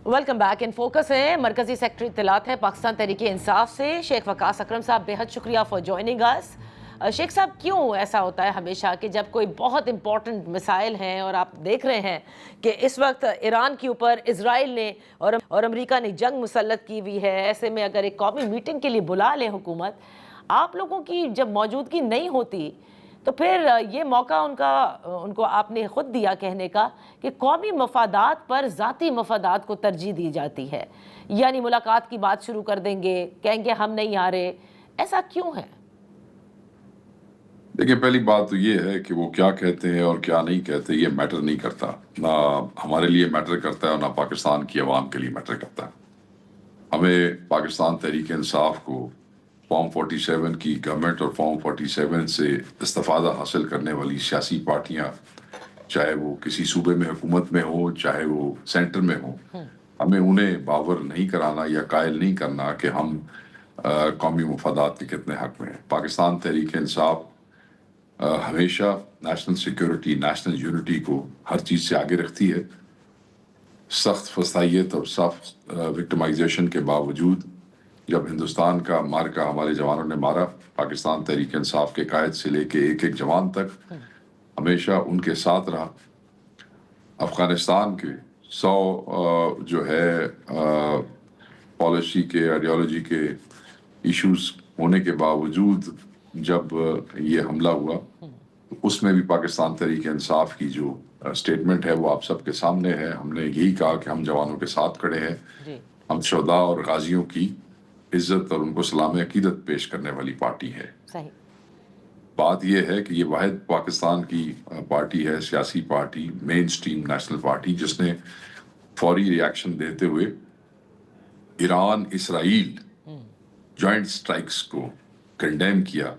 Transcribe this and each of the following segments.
Welcome back. In focus ہے مرکزی secretary اطلاعات ہے پاکستان تحریک انصاف سے شیخ وقاص اکرم صاحب. بہت شکریہ فار جوائننگ اس. شیخ صاحب، کیوں ایسا ہوتا ہے ہمیشہ کہ جب کوئی بہت امپورٹنٹ مسائل ہیں اور آپ دیکھ رہے ہیں کہ اس وقت ایران کے اوپر اسرائیل نے اور امریکہ نے جنگ مسلط کی ہوئی ہے، ایسے میں اگر ایک قومی میٹنگ کے لیے بلا لیں حکومت، آپ لوگوں کی جب موجودگی نہیں ہوتی تو پھر یہ موقع ان کو آپ نے خود دیا کہنے کا کہ قومی مفادات پر ذاتی مفادات کو ترجیح دی جاتی ہے، یعنی ملاقات کی بات شروع کر دیں گے، کہیں گے ہم نہیں آ رہے. ایسا کیوں ہے؟ دیکھیں، پہلی بات تو یہ ہے کہ وہ کیا کہتے ہیں اور کیا نہیں کہتے یہ میٹر نہیں کرتا. نہ ہمارے لیے میٹر کرتا ہے اور نہ پاکستان کی عوام کے لیے میٹر کرتا ہے. ہمیں پاکستان تحریک انصاف کو فارم 47 کی گورنمنٹ اور فارم 47 سے استفادہ حاصل کرنے والی سیاسی پارٹیاں، چاہے وہ کسی صوبے میں حکومت میں ہو چاہے وہ سینٹر میں ہو، ہمیں انہیں باور نہیں کرانا یا قائل نہیں کرنا کہ ہم قومی مفادات کے کتنے حق میں ہیں. پاکستان تحریک انصاف ہمیشہ نیشنل سیکیورٹی، نیشنل یونٹی کو ہر چیز سے آگے رکھتی ہے. سخت فسائیت اور سخت وکٹمائزیشن کے باوجود جب ہندوستان کا مارکہ ہمارے جوانوں نے مارا، پاکستان تحریک انصاف کے قائد سے لے کے ایک جوان تک ہمیشہ ان کے ساتھ رہا. افغانستان کے 100 جو ہے پالیسی کے، آئیڈیالوجی کے ایشوز ہونے کے باوجود جب یہ حملہ ہوا، اس میں بھی پاکستان تحریک انصاف کی جو اسٹیٹمنٹ ہے وہ آپ سب کے سامنے ہے. ہم نے یہی کہا کہ ہم جوانوں کے ساتھ کھڑے ہیں. ہم شہداء اور غازیوں کی عزت اور ان کو سلام عقیدت پیش کرنے والی پارٹی ہے. صحیح. بات یہ ہے کہ یہ واحد پاکستان کی پارٹی ہے، سیاسی پارٹی، مین سٹریم نیشنل پارٹی، جس نے فوری ری ایکشن دیتے ہوئے ایران اسرائیل جوائنٹ سٹرائکس کو کنڈیم کیا،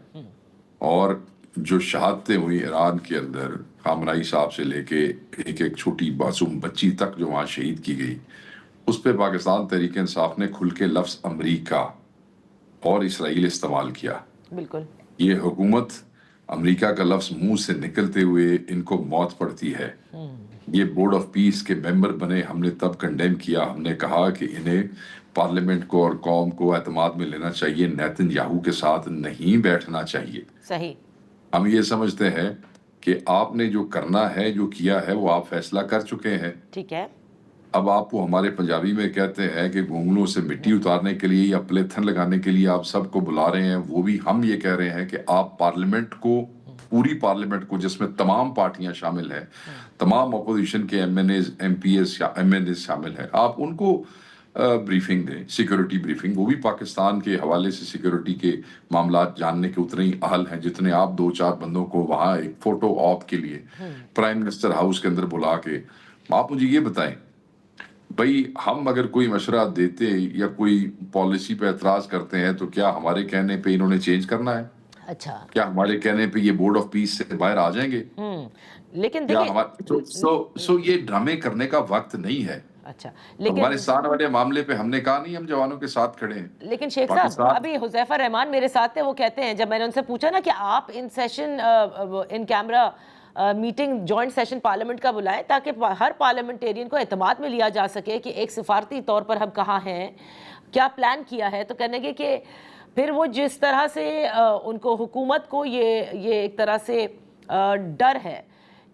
اور جو شہادتیں ہوئی ایران کے اندر، خامنائی صاحب سے لے کے ایک چھوٹی معصوم بچی تک جو وہاں شہید کی گئی، اس پہ پاکستان تحریک انصاف نے کھل کے لفظ امریکہ اور اسرائیل استعمال کیا. بالکل. یہ حکومت امریکہ کا لفظ منہ سے نکلتے ہوئے ان کو موت پڑتی ہے. یہ بورڈ آف پیس کے ممبر بنے، ہم نے تب کنڈیم کیا. ہم نے کہا کہ انہیں پارلیمنٹ کو اور قوم کو اعتماد میں لینا چاہیے، نیتن یاہو کے ساتھ نہیں بیٹھنا چاہیے. صحیح. ہم یہ سمجھتے ہیں کہ آپ نے جو کرنا ہے، جو کیا ہے، وہ آپ فیصلہ کر چکے ہیں. ٹھیک ہے. اب آپ کو ہمارے پنجابی میں کہتے ہیں کہ گونگلوں سے مٹی اتارنے کے لیے یا پلیتھن لگانے کے لیے آپ سب کو بلا رہے ہیں. وہ بھی ہم یہ کہہ رہے ہیں کہ آپ پارلیمنٹ کو، پوری پارلیمنٹ کو جس میں تمام پارٹیاں شامل ہیں، تمام اپوزیشن کے M N As, M P S یا ایم این ایز شامل ہیں، آپ ان کو بریفنگ دیں، سیکورٹی بریفنگ. وہ بھی پاکستان کے حوالے سے سیکورٹی کے معاملات جاننے کے اتنے ہی اہل ہیں جتنے آپ 2-4 بندوں کو وہاں ایک فوٹو آپ کے لیے پرائم منسٹر ہاؤس کے اندر بلا کے. آپ مجھے یہ بتائیں بھئی، ہم اگر کوئی مشورہ دیتے یا کوئی پالیسی پہ اعتراض کرتے ہیں تو کیا ہمارے کہنے پہ انہوں نے چینج کرنا ہے؟ اچھا. کیا ہمارے کہنے پہ یہ بورڈ آف پیس سے باہر آ جائیں گے؟ لیکن کیا دیکھیں، یہ ڈرامے کرنے کا وقت نہیں ہے. اچھا، لیکن افغانستان والے معاملے پہ ہم نے کہا نہیں ہم جوانوں کے ساتھ کھڑے ہیں. لیکن شیخ صاحب، ابھی حذیفہ رحمان میرے ساتھ تھے، وہ کہتے ہیں جب میں نے ان سے پوچھا نا کہ آپ in session, in camera meeting joint session parliament کا بلائیں تاکہ ہر پارلیمنٹیرین کو اعتماد میں لیا جا سکے کہ ایک سفارتی طور پر ہم کہاں ہیں، کیا پلان کیا ہے، تو کہنے گے کہ پھر وہ جس طرح سے ان کو حکومت کو یہ ایک طرح سے ڈر ہے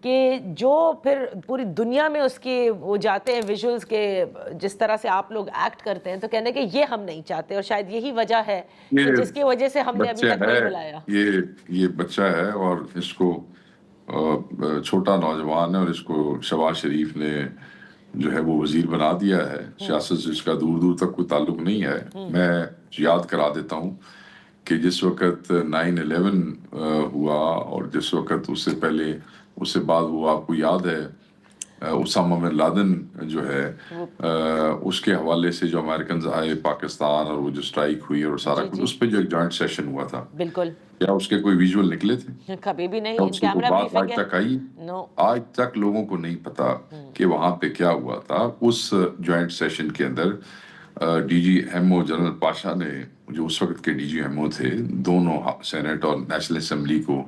کہ جو پھر پوری دنیا میں اس کے وہ جاتے ہیں ویژولز کے، جس طرح سے آپ لوگ ایکٹ کرتے ہیں، تو کہنے کہ یہ ہم نہیں چاہتے، اور شاید یہی وجہ ہے کہ جس کی وجہ سے ہم نے ابھی تک نہیں بلایا. یہ بچہ ہے اور اس کو چھوٹا نوجوان ہے، اور اس کو شہباز شریف نے جو ہے وہ وزیر بنا دیا ہے. سیاست سے اس کا دور دور تک کوئی تعلق نہیں ہے. میں یاد کرا دیتا ہوں کہ جس وقت 9/11 ہوا اور جس وقت اس سے پہلے، اس سے بعد، وہ آپ کو یاد ہے اسامہ بن لادن جو ہے اس کے حوالے سے جو امریکنز آئے پاکستان اور وہ جو سٹرائک ہوئی اور سارا کچھ، اس پہ جو ایک جوائنٹ سیشن ہوا تھا، بالکل، کیا اس کے کوئی ویژول نکلے تھے؟ کبھی بھی نہیں. اس کی کوئی بات آج تک آئی؟ آج تک لوگوں کو نہیں پتا کہ وہاں پہ کیا ہوا تھا. اس جوائنٹ سیشن کے اندر D G M O general Pasha نے، جو اس وقت کے ڈی جی ایم او تھے، دونوں سینٹ اور نیشنل اسمبلی کو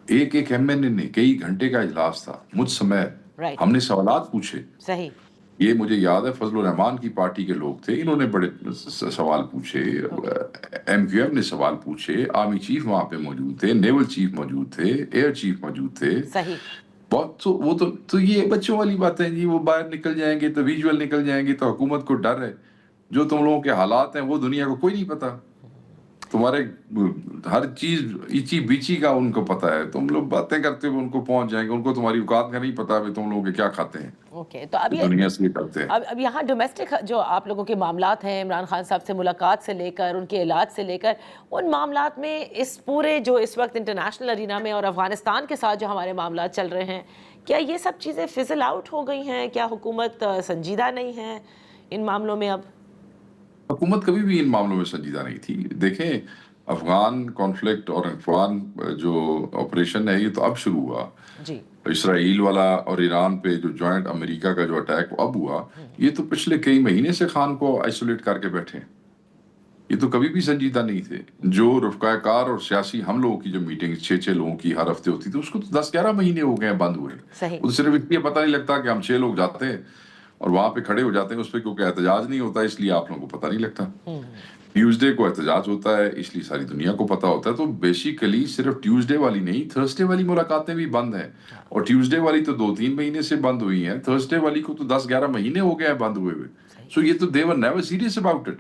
ایک ایم این اے نے، کئی گھنٹے کا اجلاس تھا، مجھ سمیت، ہم نے سوالات پوچھے. صحیح. یہ مجھے یاد ہے فضل الرحمان کی پارٹی کے لوگ تھے, انہوں نے بڑے سوال پوچھے, ایم کیو ایم نے سوال پوچھے, آرمی چیف وہاں پہ موجود تھے, نیول چیف موجود تھے, ایئر چیف موجود تھے. صحیح. بہت وہ تو یہ بچوں والی باتیں جی, وہ باہر نکل جائیں گے تو ویژول نکل جائیں گے تو حکومت کو ڈر ہے. جو تم لوگوں کے حالات ہیں وہ دنیا کو کوئی نہیں پتا. تمہارے ہر چیز ایچی بیچی کا ان کو پتا ہے, تم لوگ باتیں کرتے ہوئے ان کو پہنچ جائیں گے, ان کو تمہاری اوقات کا نہیں پتا تم لوگوں کے کیا کھاتے ہیں. اوکے, تو اب دنیا سے کرتے ہیں. اب یہاں ڈومیسٹک جو آپ لوگوں کے معاملات ہیں, عمران خان صاحب سے ملاقات سے لے کر ان کے علاج سے لے کر, ان معاملات میں اس پورے جو اس وقت انٹرنیشنل ارینا میں اور افغانستان کے ساتھ جو ہمارے معاملات چل رہے ہیں, کیا یہ سب چیزیں فزل آؤٹ ہو گئی ہیں؟ کیا حکومت سنجیدہ نہیں ہے ان معاملوں میں؟ اب حکومت کبھی بھی ان معاملوں میں سنجیدہ نہیں تھی. دیکھیں, افغان کانفلکٹ اور افغان جو آپریشن ہے یہ تو اب شروع ہوا. جی, اسرائیل والا اور ایران پہ جو جوائنٹ امریکہ کا جو اٹیک اب ہوا, یہ تو پچھلے کئی مہینے سے خان کو آئسولیٹ کر کے بیٹھے ہیں. یہ تو کبھی بھی سنجیدہ نہیں تھے. جو رفقائے کار اور سیاسی ہم لوگوں کی جو میٹنگ 6 لوگوں کی ہر ہفتے ہوتی تھی, اس کو تو 10-11 مہینے ہو گئے ہیں بند ہوئے. صحیح. وہ صرف اس لیے پتہ نہیں لگتا کہ ہم 6 لوگ جاتے ہیں اور وہاں پہ کھڑے ہو جاتے ہیں, اس پہ کیونکہ احتجاج نہیں ہوتا اس لیے آپ لوگوں کو پتہ نہیں لگتا. ٹیوزڈے کو احتجاج ہوتا ہے اس لیے ساری دنیا کو پتہ ہوتا ہے. تو بیسیکلی صرف ٹیوزڈے والی نہیں, تھرسڈے والی ملاقاتیں بھی بند ہیں, اور ٹیوزڈے والی تو 2-3 مہینے سے بند ہوئی ہیں, تھرسڈے والی کو تو 10-11 مہینے ہو گئے ہیں بند ہوئے ہوئے. سو یہ تو they were never serious about it.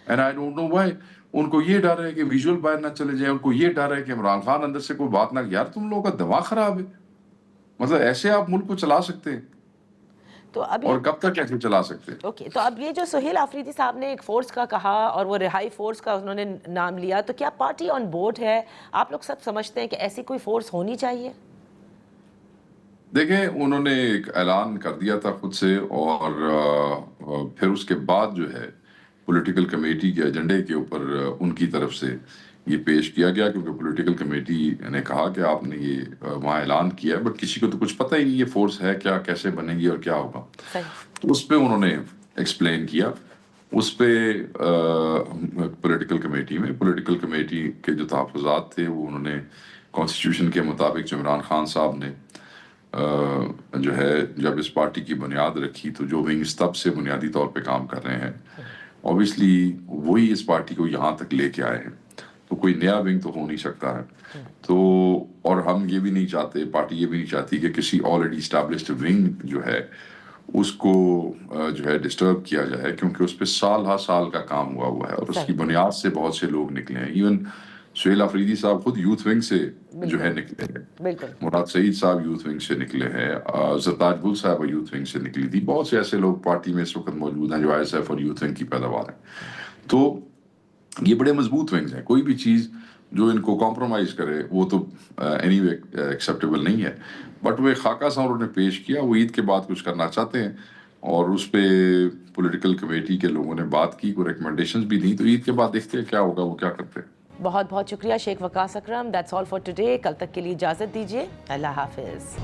And I don't know why. ان کو یہ ڈر ہے کہ ویژول باہر نہ چلے جائیں, ان کو یہ ڈر ہے کہ عمران خان اندر سے کوئی بات نہ. یار تم لوگوں کا دماغ خراب ہے, مطلب ایسے آپ ملک کو چلا سکتے ہیں تو اب اور کب تک ایسے چلا سکتے ہیں؟ اوکے, تو اب یہ جو سہیل آفریدی صاحب نے ایک فورس کا کہا اور وہ رہائی فورس کا انہوں نے نام لیا, تو کیا پارٹی آن بورڈ ہے؟ آپ لوگ سب سمجھتے ہیں کہ ایسی کوئی فورس ہونی چاہیے؟ دیکھیں, انہوں نے ایک اعلان کر دیا تھا خود سے, اور پھر اس کے بعد جو ہے پولیٹیکل کمیٹی کے ایجنڈے کے اوپر ان کی طرف سے یہ پیش کیا گیا, کیونکہ پولیٹیکل کمیٹی نے کہا کہ آپ نے یہ وہاں اعلان کیا ہے, بٹ کسی کو تو کچھ پتہ ہی نہیں یہ فورس ہے کیا, کیسے بنے گی اور کیا ہوگا. تو اس پہ انہوں نے ایکسپلین کیا. اس پہ پولیٹیکل کمیٹی کے جو تحفظات تھے وہ انہوں نے کانسٹیٹیوشن کے مطابق, جو عمران خان صاحب نے جو ہے جب اس پارٹی کی بنیاد رکھی, تو جو ونگز تب سے بنیادی طور پہ کام کر رہے ہیں, اوبیسلی وہی اس پارٹی کو یہاں تک لے کے آئے ہیں. تو کوئی نیا ونگ تو ہو نہیں سکتا ہے. تو اور ہم یہ بھی نہیں چاہتے, پارٹی یہ بھی نہیں چاہتی کہ کسی آلریڈی اسٹیبلشڈ ونگ جو ہے اس کو جو ہے ڈسٹرب کیا جائے, کیونکہ اس پہ سال ہا سال کا کام ہوا ہے اور اس کی بنیاد سے بہت سے لوگ نکلے ہیں. ایون سہیل آفریدی صاحب خود یوتھ ونگ سے جو ہے نکلے ہیں, مراد سعید صاحب یوتھ ونگ سے نکلے ہیں, زرتاج گل صاحب یوتھ ونگ سے نکلی تھی. بہت سے ایسے لوگ پارٹی میں اس وقت موجود ہیں جو آئی ایس ایف اور یوتھ ونگ کی پیداوار ہیں. تو یہ بڑے مضبوط ونگز ہیں, کوئی بھی چیز جو ان کو کمپرومائز کرے وہ تو اینی وے ایکسیپٹیبل نہیں ہے. بٹ وہ ایک خاکہ سا انہوں نے پیش کیا, وہ عید کے بعد کچھ کرنا چاہتے ہیں, اور اس پہ پولیٹیکل کمیٹی کے لوگوں نے بات کی, کوئی ریکمنڈیشنز بھی دیں, تو عید کے بعد دیکھتے ہیں کیا ہوگا, وہ کیا کرتے ہیں. بہت بہت شکریہ Sheikh Waqas Akram. That's all for today. کل تک کے لیے اجازت دیجیے. اللہ حافظ.